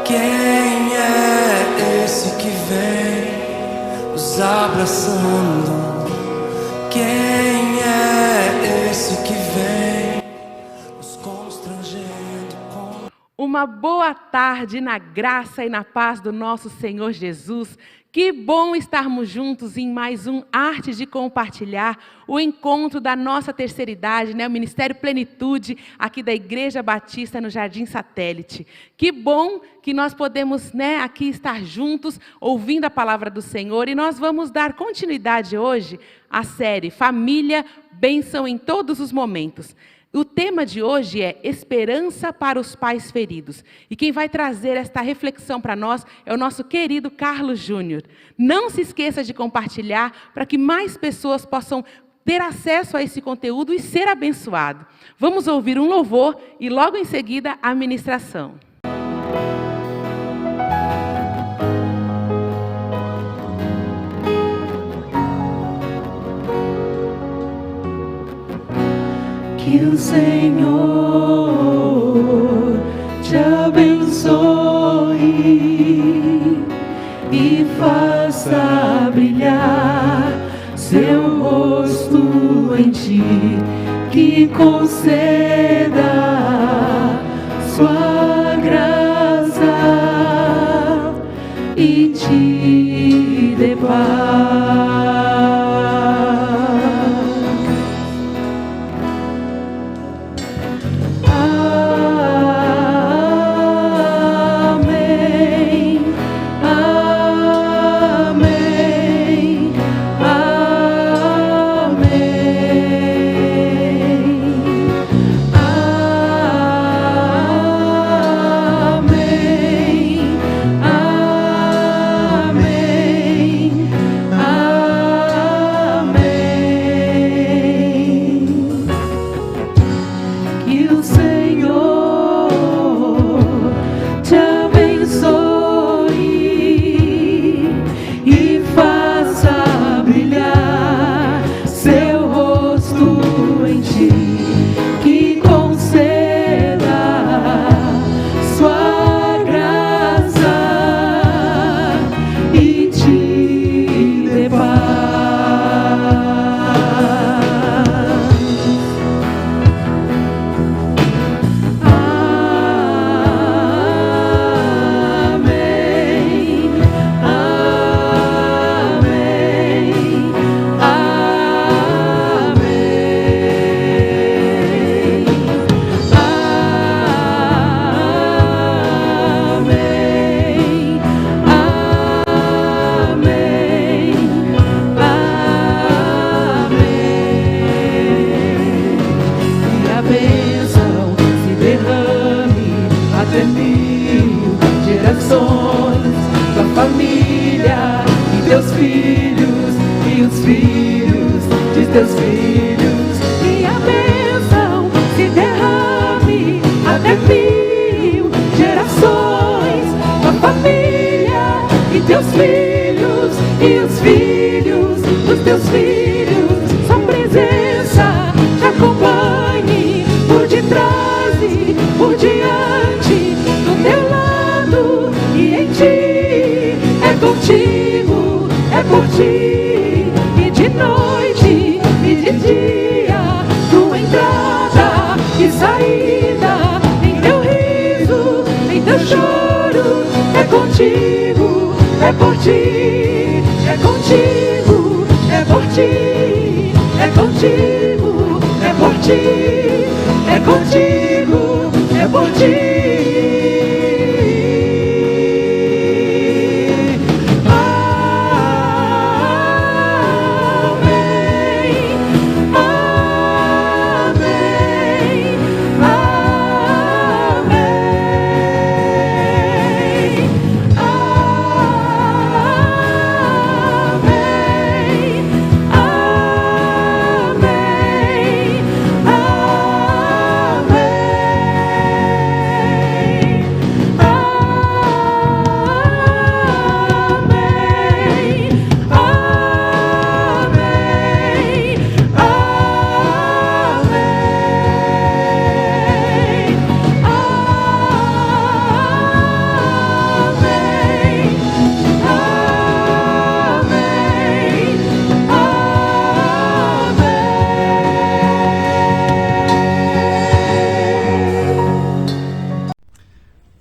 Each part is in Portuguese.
Quem é esse que vem nos abraçando? Quem é esse que vem nos constrangendo com... Uma boa tarde na graça e na paz do nosso Senhor Jesus. Que bom estarmos juntos em mais um Arte de Compartilhar, o encontro da nossa terceira idade, o Ministério Plenitude, aqui da Igreja Batista no Jardim Satélite. Que bom que nós podemos aqui estar juntos, ouvindo a palavra do Senhor. E nós vamos dar continuidade hoje à série Família, Bênção em Todos os Momentos. O tema de hoje é Esperança para os Pais Feridos. E quem vai trazer esta reflexão para nós é o nosso querido Carlos Júnior. Não se esqueça de compartilhar para que mais pessoas possam ter acesso a esse conteúdo e ser abençoado. Vamos ouvir um louvor e logo em seguida a ministração. Que o Senhor te abençoe e faça brilhar seu rosto em ti, que conceda sua graça e te dê paz.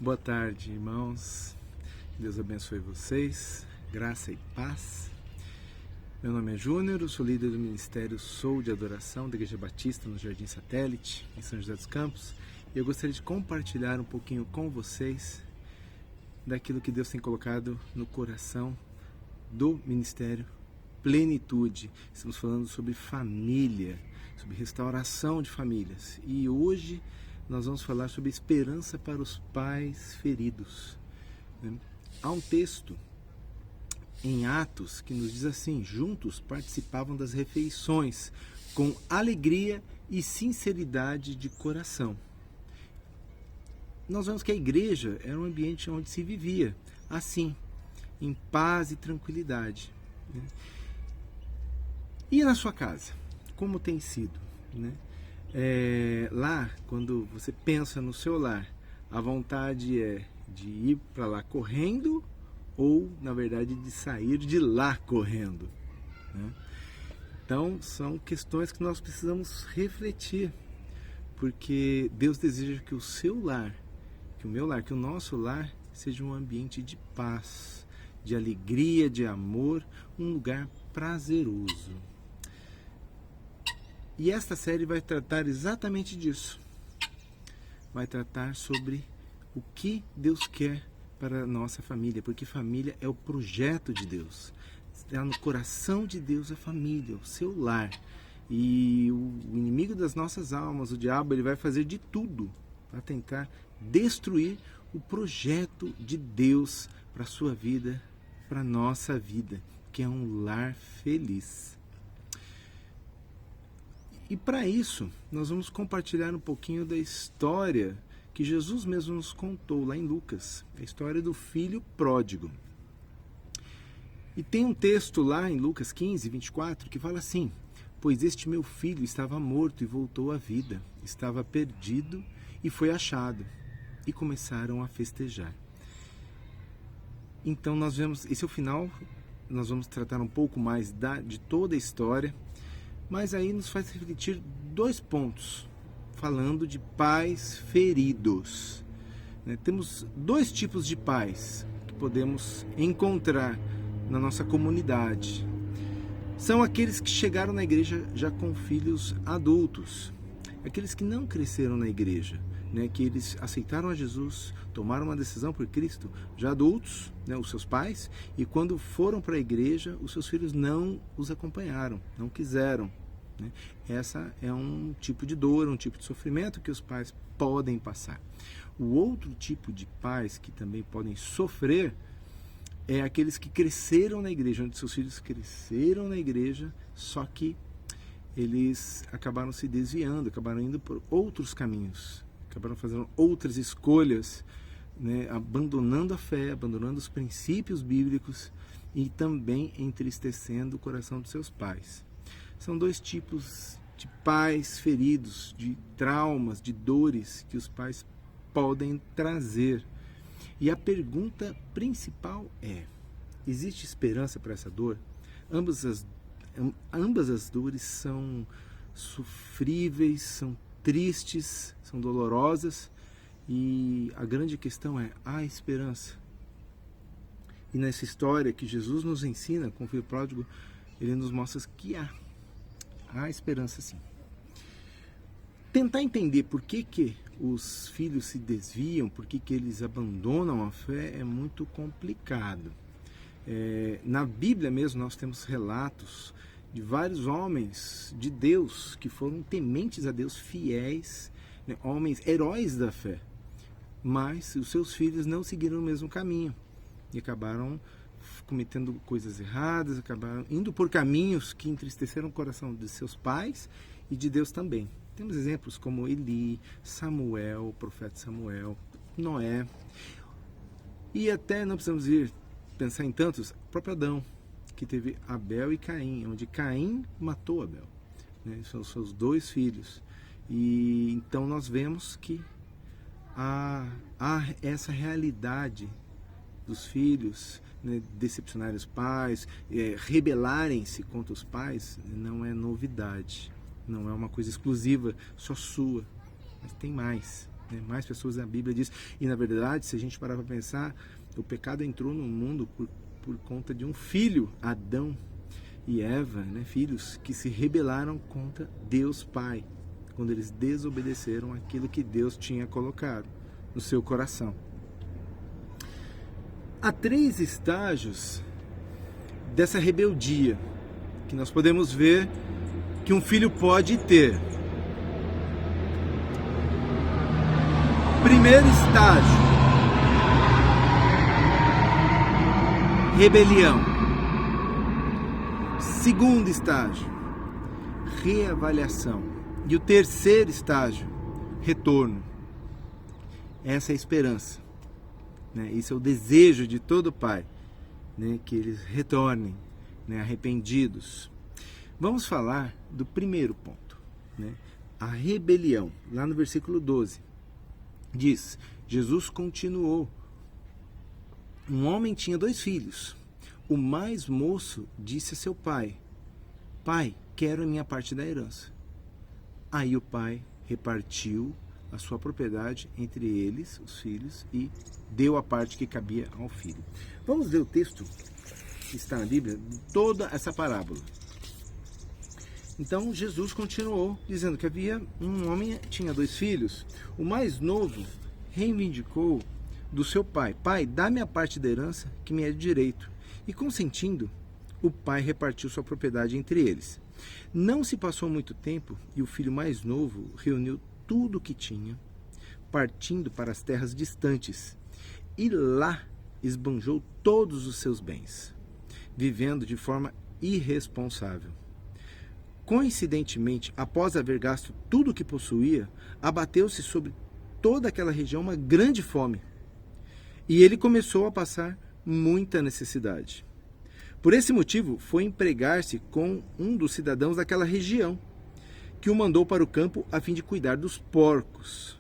Boa tarde, irmãos. Deus abençoe vocês. Graça e paz. Meu nome é Júnior, eu sou líder do Ministério Sou de Adoração da Igreja Batista no Jardim Satélite, em São José dos Campos. E eu gostaria de compartilhar um pouquinho com vocês daquilo que Deus tem colocado no coração do Ministério Plenitude. Estamos falando sobre família, sobre restauração de famílias. E hoje nós vamos falar sobre esperança para os pais feridos. Há um texto em Atos que nos diz assim: juntos participavam das refeições com alegria e sinceridade de coração. Nós vemos que a igreja era um ambiente onde se vivia assim, em paz e tranquilidade. E na sua casa, como tem sido? Lá, quando você pensa no seu lar, a vontade é de ir para lá correndo ou, na verdade, de sair de lá correndo. Então, são questões que nós precisamos refletir, porque Deus deseja que o seu lar, que o meu lar, que o nosso lar seja um ambiente de paz, de alegria, de amor, um lugar prazeroso. E esta série vai tratar exatamente disso. Vai tratar sobre o que Deus quer para a nossa família, porque família é o projeto de Deus. Está no coração de Deus a família, o seu lar. E o inimigo das nossas almas, o diabo, ele vai fazer de tudo para tentar destruir o projeto de Deus para a sua vida, para a nossa vida, que é um lar feliz. E para isso, nós vamos compartilhar um pouquinho da história que Jesus mesmo nos contou lá em Lucas, a história do filho pródigo. E tem um texto lá em Lucas 15, 24, que fala assim: pois este meu filho estava morto e voltou à vida, estava perdido e foi achado. E começaram a festejar. Então nós vemos, esse é o final, nós vamos tratar um pouco mais de toda a história, mas aí nos faz refletir dois pontos, falando de pais feridos. Temos dois tipos de pais que podemos encontrar na nossa comunidade. São aqueles que chegaram na igreja já com filhos adultos, aqueles que não cresceram na igreja, que eles aceitaram a Jesus, tomaram uma decisão por Cristo, já adultos, os seus pais, e quando foram para a igreja, os seus filhos não os acompanharam, não quiseram. Essa é um tipo de dor, um tipo de sofrimento que os pais podem passar. O outro tipo de pais que também podem sofrer é aqueles que cresceram na igreja, onde seus filhos cresceram na igreja, só que eles acabaram se desviando, acabaram indo por outros caminhos, acabaram fazendo outras escolhas, abandonando a fé, abandonando os princípios bíblicos e também entristecendo o coração dos seus pais. São dois tipos de pais feridos, de traumas, de dores que os pais podem trazer. E a pergunta principal é: existe esperança para essa dor? Ambas as dores são sofríveis, são tristes, são dolorosas, e a grande questão é: há esperança? E nessa história que Jesus nos ensina com o filho pródigo, ele nos mostra que há esperança sim. Tentar entender por que os filhos se desviam, por que eles abandonam a fé é muito complicado. Na Bíblia mesmo nós temos relatos de vários homens de Deus que foram tementes a Deus, fiéis, homens, heróis da fé, mas os seus filhos não seguiram o mesmo caminho e acabaram cometendo coisas erradas, acabaram indo por caminhos que entristeceram o coração de seus pais e de Deus também. Temos exemplos como Eli, Samuel, o profeta Samuel, Noé, e até não precisamos pensar em tantos, o próprio Adão, que teve Abel e Caim, onde Caim matou Abel, são os seus dois filhos. E então nós vemos que há essa realidade dos filhos, decepcionarem os pais, rebelarem-se contra os pais, não é novidade, não é uma coisa exclusiva, só sua, mas tem mais. né? Mais pessoas, a Bíblia diz. E na verdade, se a gente parar para pensar, o pecado entrou no mundo por conta de um filho, Adão e Eva, né? Filhos que se rebelaram contra Deus Pai, quando eles desobedeceram aquilo que Deus tinha colocado no seu coração. Há 3 estágios dessa rebeldia que nós podemos ver que um filho pode ter. Primeiro estágio, rebelião. Segundo estágio, reavaliação. E o terceiro estágio, retorno. Essa é a esperança, né? Isso é o desejo de todo pai, né? Que eles retornem, né? Arrependidos. Vamos falar do primeiro ponto, né? A rebelião. Lá no versículo 12, diz, Jesus continuou. Um homem tinha 2 filhos. O mais moço disse a seu pai, pai, quero a minha parte da herança. Aí o pai repartiu a sua propriedade entre eles, os filhos, e deu a parte que cabia ao filho. Vamos ler o texto que está na Bíblia, toda essa parábola. Então Jesus continuou dizendo que havia um homem, tinha 2 filhos. O mais novo reivindicou do seu pai, pai, dá-me a parte da herança que me é de direito. E consentindo, o pai repartiu sua propriedade entre eles. Não se passou muito tempo e o filho mais novo reuniu tudo o que tinha, partindo para as terras distantes, e lá esbanjou todos os seus bens, vivendo de forma irresponsável. Coincidentemente, após haver gasto tudo o que possuía, abateu-se sobre toda aquela região uma grande fome, e ele começou a passar muita necessidade. Por esse motivo, foi empregar-se com um dos cidadãos daquela região, que o mandou para o campo a fim de cuidar dos porcos.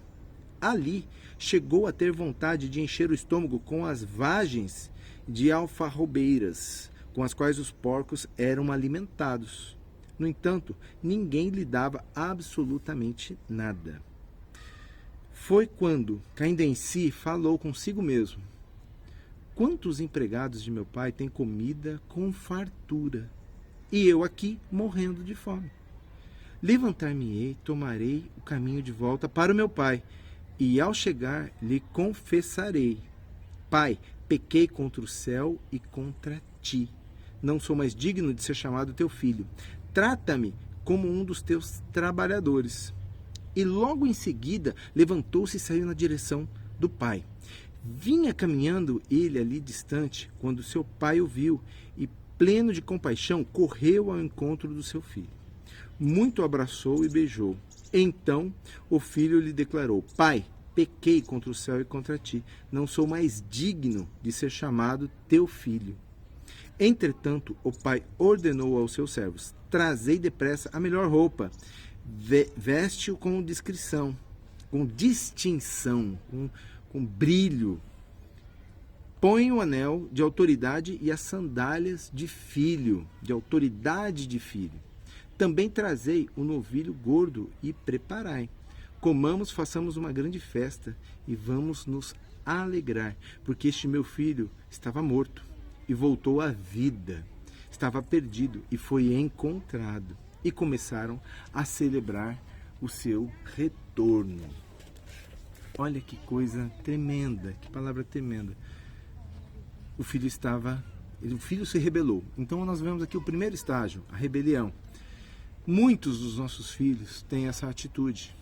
Ali, chegou a ter vontade de encher o estômago com as vagens de alfarrobeiras, com as quais os porcos eram alimentados. No entanto, ninguém lhe dava absolutamente nada. Foi quando, caindo em si, falou consigo mesmo, quantos empregados de meu pai têm comida com fartura, e eu aqui morrendo de fome? Levantar-me-ei, tomarei o caminho de volta para o meu pai, e ao chegar lhe confessarei, pai, pequei contra o céu e contra ti. Não sou mais digno de ser chamado teu filho. Trata-me como um dos teus trabalhadores. E logo em seguida levantou-se e saiu na direção do pai. Vinha caminhando ele ali distante, quando seu pai o viu, e pleno de compaixão, correu ao encontro do seu filho. Muito o abraçou e beijou. Então o filho lhe declarou, pai, pequei contra o céu e contra ti. Não sou mais digno de ser chamado teu filho. Entretanto, o pai ordenou aos seus servos, trazei depressa a melhor roupa, veste-o com discrição, com distinção, com brilho. Põe o anel de autoridade e as sandálias de filho, de autoridade de filho. Também trazei o novilho gordo e preparai. Comamos, façamos uma grande festa e vamos nos alegrar, porque este meu filho estava morto e voltou à vida. Estava perdido e foi encontrado. E começaram a celebrar o seu retorno. Olha que coisa tremenda, que palavra tremenda. O filho se rebelou. Então nós vemos aqui o primeiro estágio, a rebelião. Muitos dos nossos filhos têm essa atitude.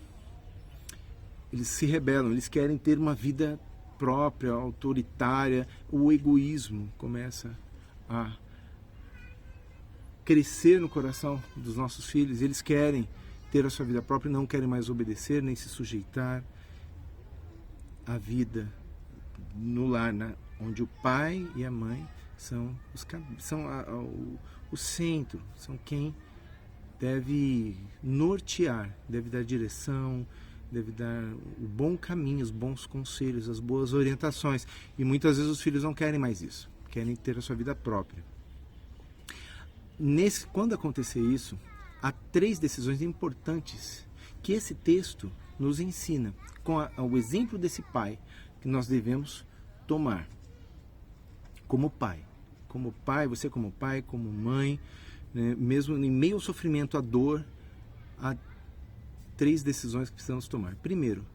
Eles se rebelam, eles querem ter uma vida própria, autoritária. O egoísmo começa a crescer no coração dos nossos filhos. Eles querem ter a sua vida própria, não querem mais obedecer, nem se sujeitar à vida no lar, né? Onde o pai e a mãe são o centro, são quem deve nortear, deve dar direção, deve dar o bom caminho, os bons conselhos, as boas orientações. E muitas vezes os filhos não querem mais isso, querem ter a sua vida própria. Quando acontecer isso, há 3 decisões importantes que esse texto nos ensina, com o exemplo desse pai, que nós devemos tomar como pai. Como pai, você como pai, como mãe, né? Mesmo em meio ao sofrimento, à dor, há 3 decisões que precisamos tomar. Primeiro,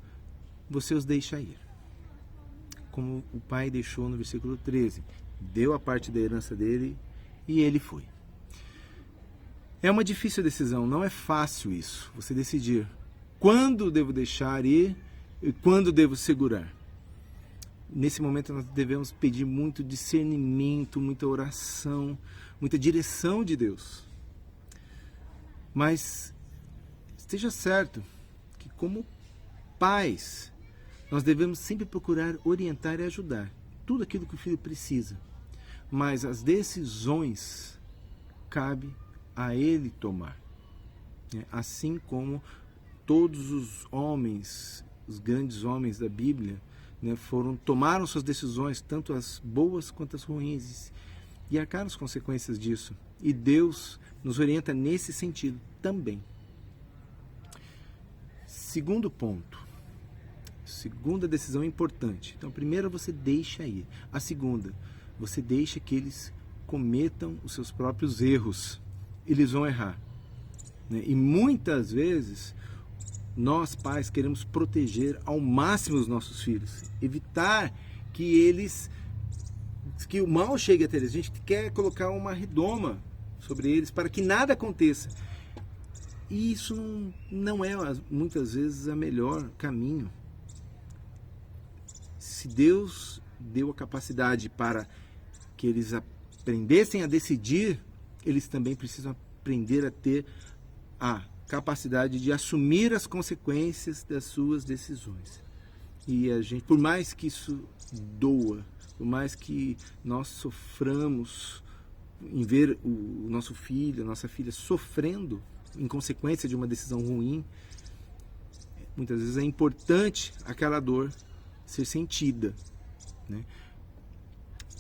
você os deixa ir. Como o pai deixou no versículo 13. Deu a parte da herança dele e ele foi. É uma difícil decisão, não é fácil isso. Você decidir quando devo deixar ir e quando devo segurar. Nesse momento nós devemos pedir muito discernimento, muita oração, muita direção de Deus. Mas esteja certo que como pais, nós devemos sempre procurar orientar e ajudar. Tudo aquilo que o filho precisa. Mas as decisões cabe a ele tomar. Assim como todos os homens, os grandes homens da Bíblia, tomaram suas decisões, tanto as boas quanto as ruins, e arcaram as consequências disso. E Deus nos orienta nesse sentido também. Segundo ponto, segunda decisão importante. Então, a primeira você deixa ir. A segunda, você deixa que eles cometam os seus próprios erros. Eles vão errar. E muitas vezes nós pais queremos proteger ao máximo os nossos filhos, evitar que o mal chegue até eles. A gente quer colocar uma redoma sobre eles para que nada aconteça. E isso não é muitas vezes o melhor caminho. Se Deus deu a capacidade para que eles aprendessem a decidir, eles também precisam aprender a ter a capacidade de assumir as consequências das suas decisões. E a gente, por mais que isso doa, por mais que nós soframos em ver o nosso filho, a nossa filha sofrendo em consequência de uma decisão ruim, muitas vezes é importante aquela dor ser sentida, né?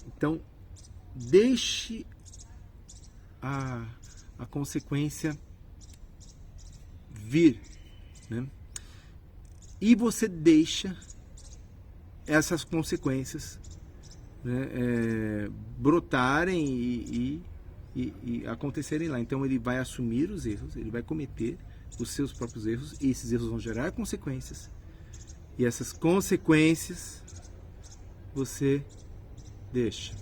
Então, deixe a consequência vir, né? E você deixa essas consequências, né, brotarem e acontecerem lá. Então ele vai assumir os erros, ele vai cometer os seus próprios erros, e esses erros vão gerar consequências. E essas consequências você deixa,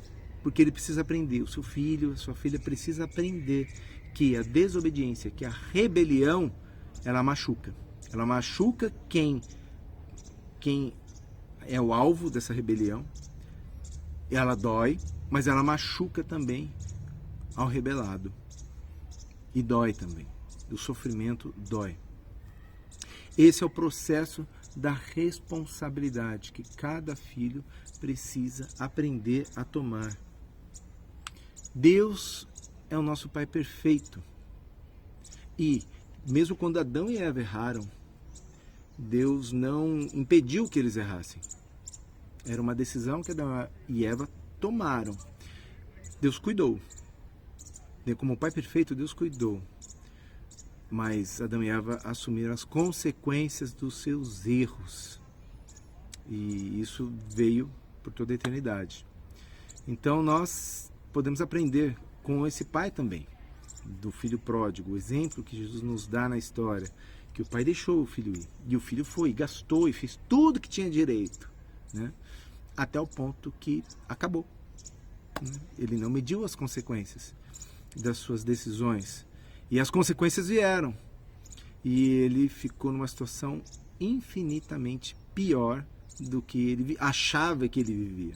porque ele precisa aprender. O seu filho, a sua filha precisa aprender que a desobediência, que a rebelião, ela machuca. Ela machuca quem é o alvo dessa rebelião. Ela dói, mas ela machuca também ao rebelado. E dói também. O sofrimento dói. Esse é o processo da responsabilidade que cada filho precisa aprender a tomar. Deus é o nosso Pai perfeito. E mesmo quando Adão e Eva erraram, Deus não impediu que eles errassem. Era uma decisão que Adão e Eva tomaram. Deus cuidou. Como Pai perfeito, Deus cuidou. Mas Adão e Eva assumiram as consequências dos seus erros. E isso veio por toda a eternidade. Então nós podemos aprender com esse pai também, do filho pródigo, o exemplo que Jesus nos dá na história, que o pai deixou o filho ir, e o filho foi, gastou e fez tudo que tinha direito, né? Até o ponto que acabou, né? Ele não mediu as consequências das suas decisões, e as consequências vieram, e ele ficou numa situação infinitamente pior do que ele achava que ele vivia.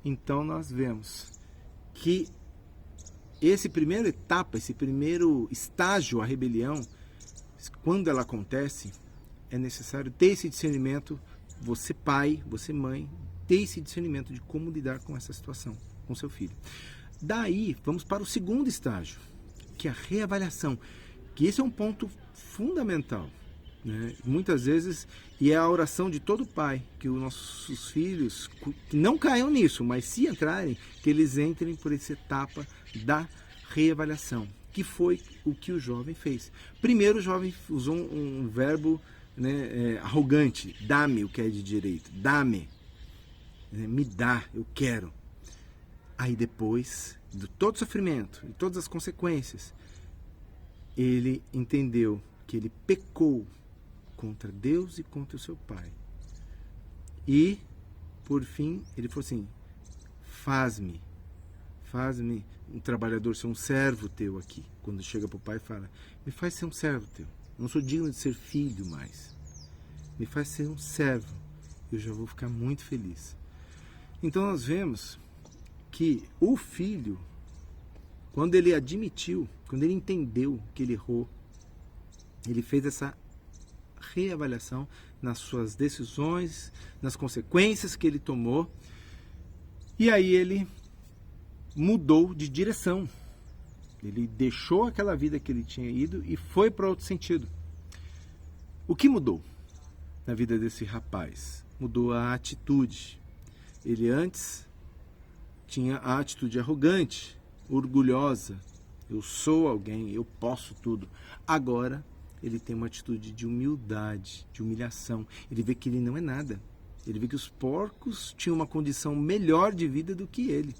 Então nós vemos que essa primeira etapa, esse primeiro estágio, a rebelião, quando ela acontece, é necessário ter esse discernimento, você pai, você mãe, ter esse discernimento de como lidar com essa situação, com seu filho. Daí, vamos para o segundo estágio, que é a reavaliação, que esse é um ponto fundamental, né? Muitas vezes, e é a oração de todo pai, que os nossos filhos que não caiam nisso, mas se entrarem, que eles entrem por essa etapa da reavaliação. que foi o que o jovem fez. Primeiro, o jovem usou um verbo, né, arrogante, dá-me o que é de direito, dá-me, me dá, eu quero. Aí depois de todo o sofrimento, de todas as consequências, ele entendeu que ele pecou contra Deus e contra o seu pai. E, por fim, ele falou assim, faz-me um trabalhador, ser um servo teu aqui. Quando chega para o pai e fala, me faz ser um servo teu. Não sou digno de ser filho mais. Me faz ser um servo. Eu já vou ficar muito feliz. Então nós vemos que o filho, quando ele admitiu, quando ele entendeu que ele errou, ele fez essa reavaliação nas suas decisões, nas consequências que ele tomou, e aí ele mudou de direção. Ele deixou aquela vida que ele tinha ido e foi para outro sentido. O que mudou na vida desse rapaz? Mudou a atitude. Ele antes tinha a atitude arrogante, orgulhosa. Eu sou alguém, eu posso tudo. Agora ele tem uma atitude de humildade, de humilhação. Ele vê que ele não é nada. Ele vê que os porcos tinham uma condição melhor de vida do que ele.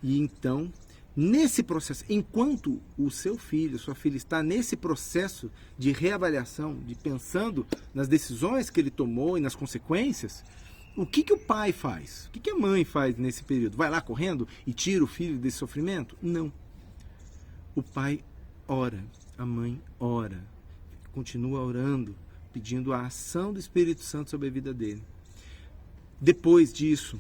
E então, nesse processo, enquanto o seu filho, sua filha está nesse processo de reavaliação, de pensando nas decisões que ele tomou e nas consequências, o que o pai faz? O que a mãe faz nesse período? Vai lá correndo e tira o filho desse sofrimento? Não. O pai ora, a mãe ora, continua orando, pedindo a ação do Espírito Santo sobre a vida dele. Depois disso,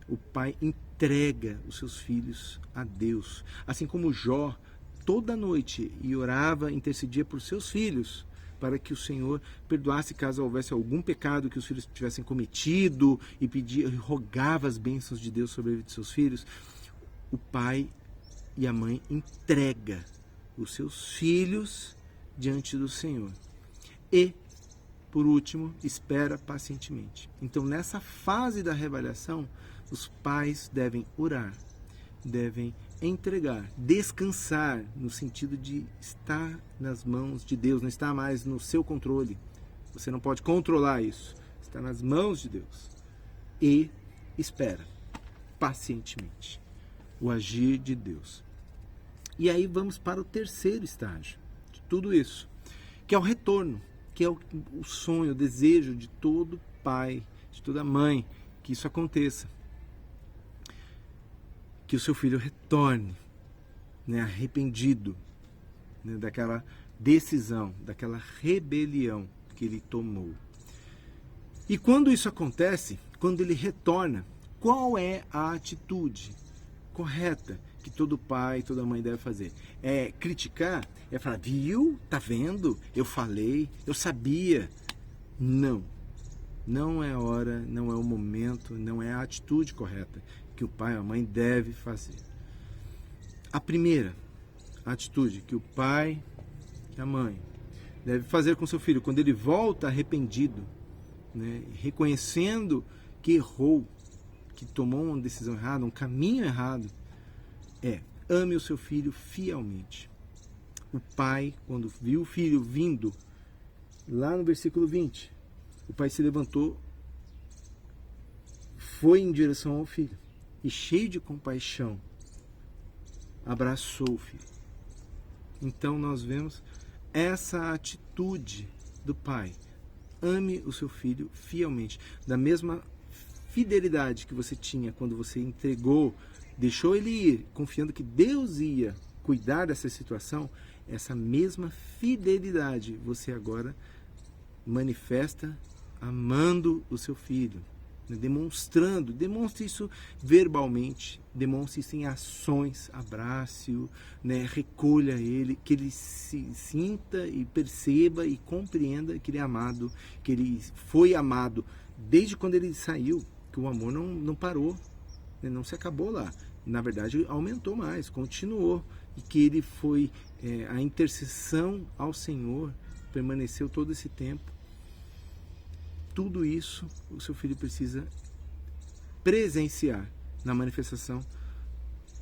o pai entrega os seus filhos a Deus. Assim como Jó, toda noite, e orava, intercedia por seus filhos, para que o Senhor perdoasse caso houvesse algum pecado que os filhos tivessem cometido, e pedia, rogava as bênçãos de Deus sobre a vida de seus filhos. O pai e a mãe entrega os seus filhos diante do Senhor. E, por último, espera pacientemente. Então, nessa fase da reavaliação, os pais devem orar, devem entregar, descansar, no sentido de estar nas mãos de Deus, não está mais no seu controle. Você não pode controlar isso. Está nas mãos de Deus. E espera pacientemente o agir de Deus. E aí vamos para o terceiro estágio de tudo isso, que é o retorno, que é o sonho, o desejo de todo pai, de toda mãe, que isso aconteça. Que o seu filho retorne, né, arrependido, né, daquela decisão, daquela rebelião que ele tomou. E quando isso acontece, quando ele retorna, qual é a atitude correta que todo pai, toda mãe deve fazer? É criticar? É falar, viu? Tá vendo? Eu falei, eu sabia. Não. Não é a hora, não é o momento, não é a atitude correta que o pai ou a mãe deve fazer. A primeira atitude que o pai e a mãe deve fazer com seu filho, quando ele volta arrependido, né, reconhecendo que errou, que tomou uma decisão errada, um caminho errado, ame o seu filho fielmente. O pai, quando viu o filho vindo, lá no versículo 20, o pai se levantou, foi em direção ao filho e, cheio de compaixão, abraçou o filho. Então nós vemos essa atitude do pai. Ame o seu filho fielmente, da mesma fidelidade que você tinha quando você entregou, deixou ele ir, confiando que Deus ia cuidar dessa situação. Essa mesma fidelidade você agora manifesta amando o seu filho, né? Demonstre isso verbalmente, demonstre isso em ações, abrace-o, né? Recolha ele, que ele se sinta e perceba e compreenda que ele é amado, que ele foi amado desde quando ele saiu, que o amor não parou, né? Não se acabou lá, na verdade aumentou mais, continuou, e que ele foi, a intercessão ao Senhor permaneceu todo esse tempo. Tudo isso o seu filho precisa presenciar na manifestação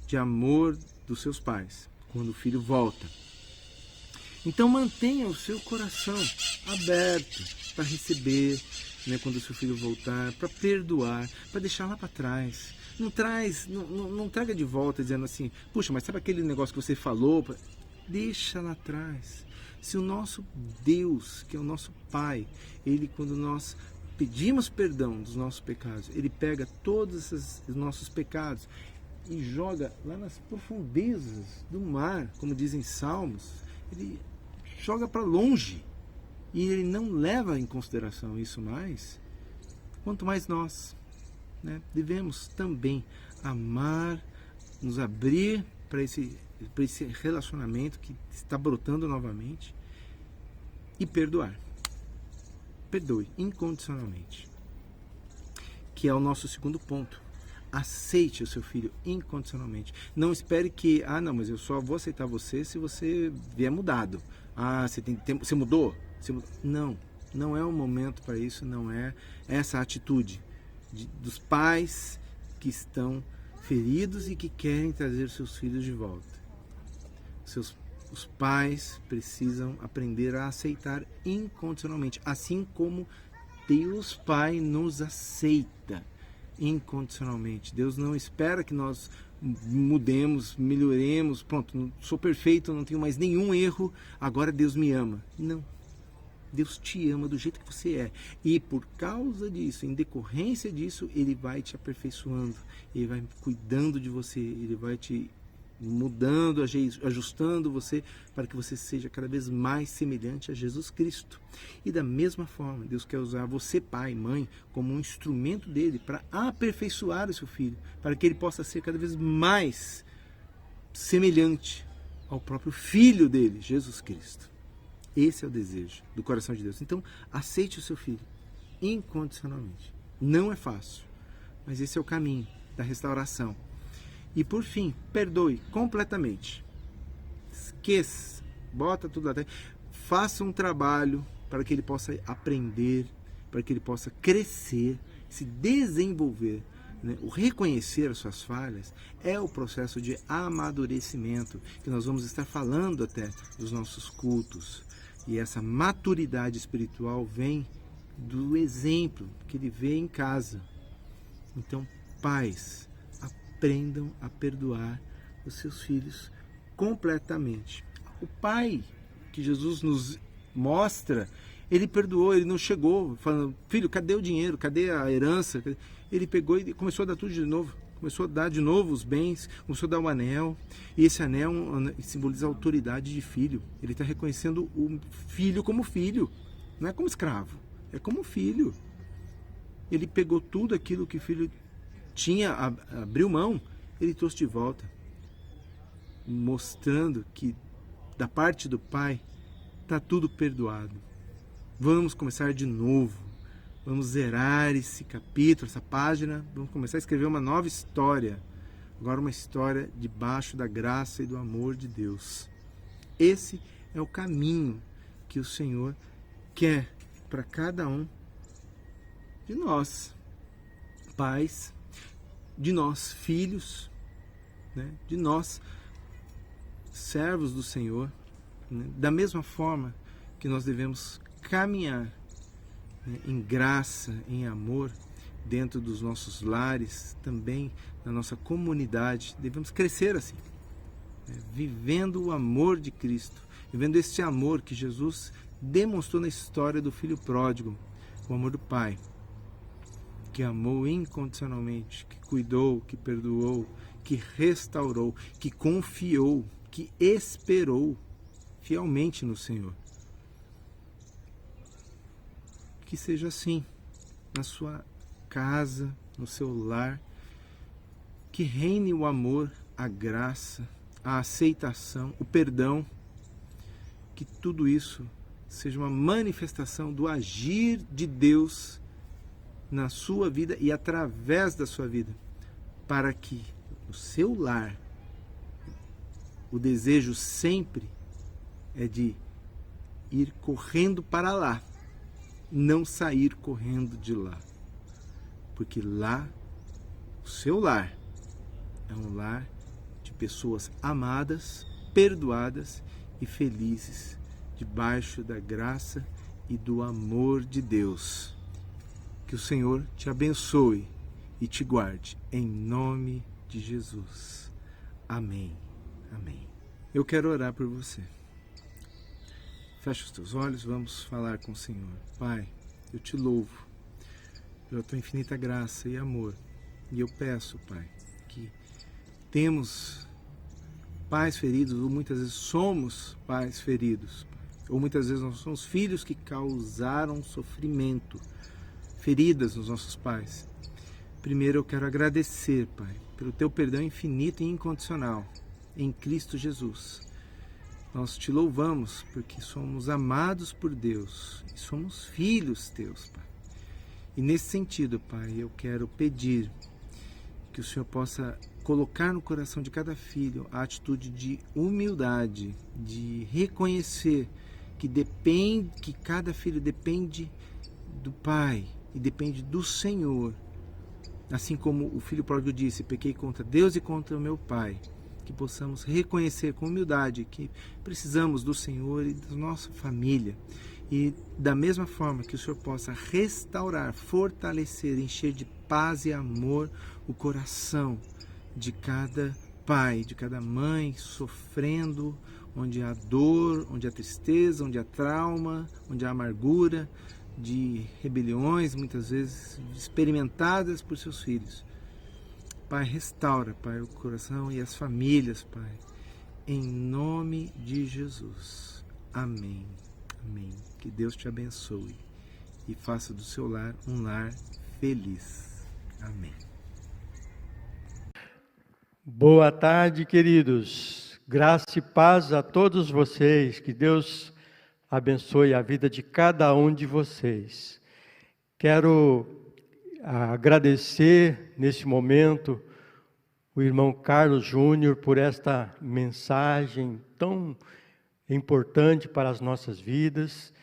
de amor dos seus pais, quando o filho volta. Então mantenha o seu coração aberto para receber, né, quando o seu filho voltar, para perdoar, para deixar lá para trás. Não traga de volta dizendo assim, puxa, mas sabe aquele negócio que você falou? Deixa lá atrás. Se o nosso Deus, que é o nosso Pai, Ele, quando nós pedimos perdão dos nossos pecados, Ele pega todos os nossos pecados e joga lá nas profundezas do mar, como dizem Salmos, Ele joga para longe e Ele não leva em consideração isso mais, quanto mais nós, né, devemos também amar, nos abrir para esse relacionamento que está brotando novamente e perdoar. Perdoe incondicionalmente, que é o nosso segundo ponto. Aceite o seu filho incondicionalmente. Não espere que, não, mas eu só vou aceitar você se você vier mudado. Você mudou? Não é o momento para isso, não é essa atitude dos pais que estão feridos e que querem trazer seus filhos de volta. Os pais precisam aprender a aceitar incondicionalmente, assim como Deus Pai nos aceita incondicionalmente. Deus não espera que nós mudemos, melhoremos, pronto, sou perfeito, não tenho mais nenhum erro, agora Deus me ama. Não. Deus te ama do jeito que você é. E por causa disso, em decorrência disso, Ele vai te aperfeiçoando, Ele vai cuidando de você, Ele vai te mudando, ajustando você para que você seja cada vez mais semelhante a Jesus Cristo. E da mesma forma, Deus quer usar você, pai, mãe, como um instrumento dele para aperfeiçoar o seu filho, para que ele possa ser cada vez mais semelhante ao próprio Filho dele, Jesus Cristo. Esse é o desejo do coração de Deus. Então, aceite o seu filho incondicionalmente. Não é fácil, mas esse é o caminho da restauração. E por fim, perdoe completamente. Esqueça, bota tudo lá dentro. Faça um trabalho para que ele possa aprender, para que ele possa crescer, se desenvolver. Né? O reconhecer as suas falhas é o processo de amadurecimento, que nós vamos estar falando até dos nossos cultos. E essa maturidade espiritual vem do exemplo que ele vê em casa. Então, pais, aprendam a perdoar os seus filhos completamente. O pai que Jesus nos mostra, ele perdoou, ele não chegou falando, filho, cadê o dinheiro, cadê a herança? Ele pegou e começou a dar tudo de novo, começou a dar de novo os bens, começou a dar o anel, e esse anel simboliza a autoridade de filho. Ele está reconhecendo o filho como filho, não é como escravo, é como filho. Ele pegou tudo aquilo que o filho tinha, abriu mão, ele trouxe de volta, mostrando que da parte do Pai está tudo perdoado. Vamos começar de novo, vamos zerar esse capítulo, essa página, vamos começar a escrever uma nova história, agora uma história debaixo da graça e do amor de Deus. Esse é o caminho que o Senhor quer para cada um de nós, pais, de nós, filhos, né? De nós, servos do Senhor, né? Da mesma forma que nós devemos caminhar, né, em graça, em amor, dentro dos nossos lares, também na nossa comunidade, devemos crescer assim, né? Vivendo o amor de Cristo, vivendo este amor que Jesus demonstrou na história do Filho Pródigo, o amor do Pai, que amou incondicionalmente, que cuidou, que perdoou, que restaurou, que confiou, que esperou fielmente no Senhor. Que seja assim na sua casa, no seu lar, que reine o amor, a graça, a aceitação, o perdão, que tudo isso seja uma manifestação do agir de Deus na sua vida e através da sua vida, para que no seu lar o desejo sempre é de ir correndo para lá, não sair correndo de lá, porque lá, o seu lar, é um lar de pessoas amadas, perdoadas e felizes, debaixo da graça e do amor de Deus. Que o Senhor te abençoe e te guarde, em nome de Jesus. Amém. Amém. Eu quero orar por você. Fecha os teus olhos, vamos falar com o Senhor. Pai, eu te louvo pela tua infinita graça e amor. E eu peço, Pai, que temos pais feridos, ou muitas vezes somos pais feridos, ou muitas vezes nós somos filhos que causaram sofrimento, feridas nos nossos pais. Primeiro eu quero agradecer, Pai, pelo teu perdão infinito e incondicional em Cristo Jesus. Nós te louvamos porque somos amados por Deus e somos filhos teus, Pai. E nesse sentido, Pai, eu quero pedir que o Senhor possa colocar no coração de cada filho a atitude de humildade, de reconhecer que cada filho depende do Pai e depende do Senhor. Assim como o filho pródigo disse, pequei contra Deus e contra o meu Pai. Que possamos reconhecer com humildade que precisamos do Senhor e da nossa família. E da mesma forma que o Senhor possa restaurar, fortalecer, encher de paz e amor o coração de cada pai, de cada mãe sofrendo, onde há dor, onde há tristeza, onde há trauma, onde há amargura, de rebeliões muitas vezes experimentadas por seus filhos. Pai, restaura, Pai, o coração e as famílias, Pai, em nome de Jesus. Amém. Amém. Que Deus te abençoe e faça do seu lar um lar feliz. Amém. Boa tarde, queridos. Graça e paz a todos vocês. Que Deus abençoe a vida de cada um de vocês. Quero agradecer nesse momento o irmão Carlos Júnior por esta mensagem tão importante para as nossas vidas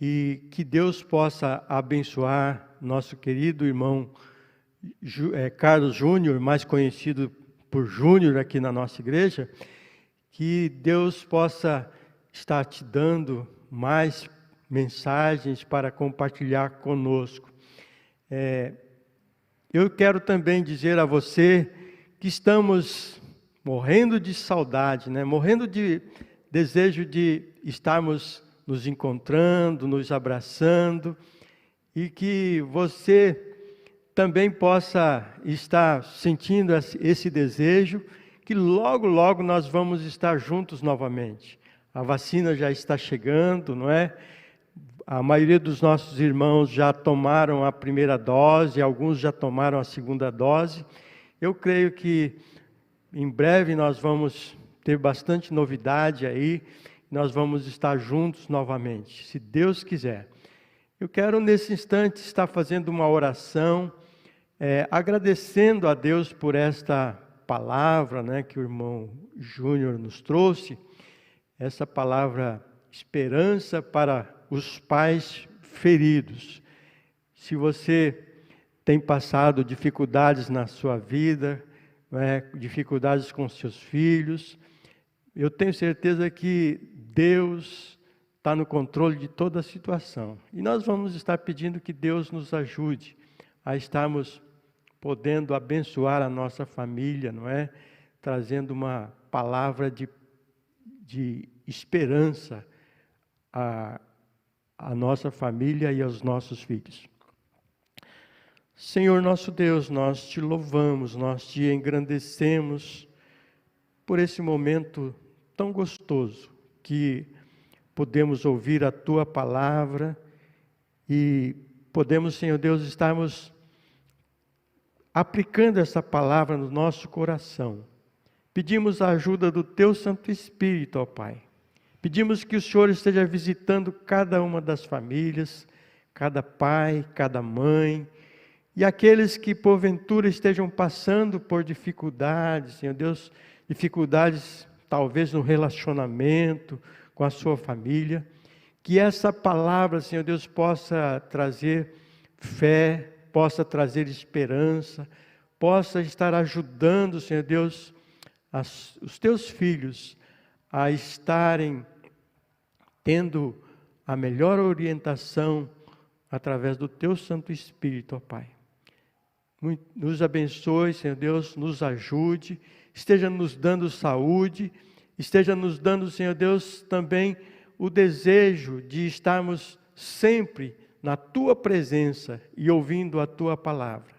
e que Deus possa abençoar nosso querido irmão Carlos Júnior, mais conhecido por Júnior aqui na nossa igreja, que Deus possa estar te dando mais mensagens para compartilhar conosco. Eu quero também dizer a você que estamos morrendo de saudade, morrendo de desejo de estarmos nos encontrando, nos abraçando, e que você também possa estar sentindo esse desejo, que logo, logo nós vamos estar juntos novamente. A vacina já está chegando, não é? A maioria dos nossos irmãos já tomaram a primeira dose, alguns já tomaram a segunda dose. Eu creio que em breve nós vamos ter bastante novidade aí, nós vamos estar juntos novamente, se Deus quiser. Eu quero nesse instante estar fazendo uma oração, agradecendo a Deus por esta palavra, que o irmão Júnior nos trouxe, essa palavra esperança para os pais feridos. Se você tem passado dificuldades na sua vida, dificuldades com seus filhos, eu tenho certeza que Deus está no controle de toda a situação. E nós vamos estar pedindo que Deus nos ajude a estarmos podendo abençoar a nossa família, trazendo uma palavra de esperança à nossa família e aos nossos filhos. Senhor nosso Deus, nós te louvamos, nós te engrandecemos por esse momento tão gostoso que podemos ouvir a Tua palavra e podemos, Senhor Deus, estarmos aplicando essa palavra no nosso coração. Pedimos a ajuda do Teu Santo Espírito, ó Pai. Pedimos que o Senhor esteja visitando cada uma das famílias, cada pai, cada mãe, e aqueles que porventura estejam passando por dificuldades, Senhor Deus, dificuldades talvez no relacionamento com a sua família, que essa palavra, Senhor Deus, possa trazer fé, possa trazer esperança, possa estar ajudando, Senhor Deus, os teus filhos a estarem tendo a melhor orientação através do teu Santo Espírito, ó Pai. Nos abençoe, Senhor Deus, nos ajude, esteja nos dando saúde, esteja nos dando, Senhor Deus, também o desejo de estarmos sempre na Tua presença e ouvindo a Tua palavra.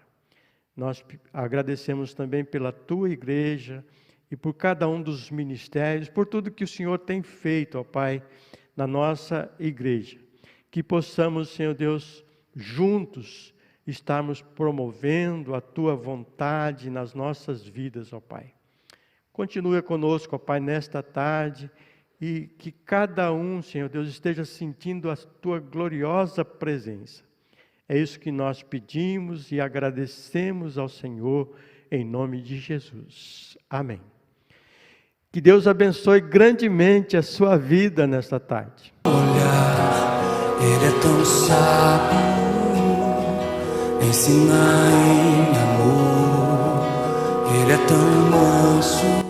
Nós agradecemos também pela Tua igreja e por cada um dos ministérios, por tudo que o Senhor tem feito, ó Pai, na nossa igreja. Que possamos, Senhor Deus, juntos estarmos promovendo a Tua vontade nas nossas vidas, ó Pai. Continua conosco, ó Pai, nesta tarde, e que cada um, Senhor Deus, esteja sentindo a Tua gloriosa presença. É isso que nós pedimos e agradecemos ao Senhor, em nome de Jesus. Amém. Que Deus abençoe grandemente a sua vida nesta tarde. Olhar, Ele é tão sábio, ensinar em amor, Ele é tão manso.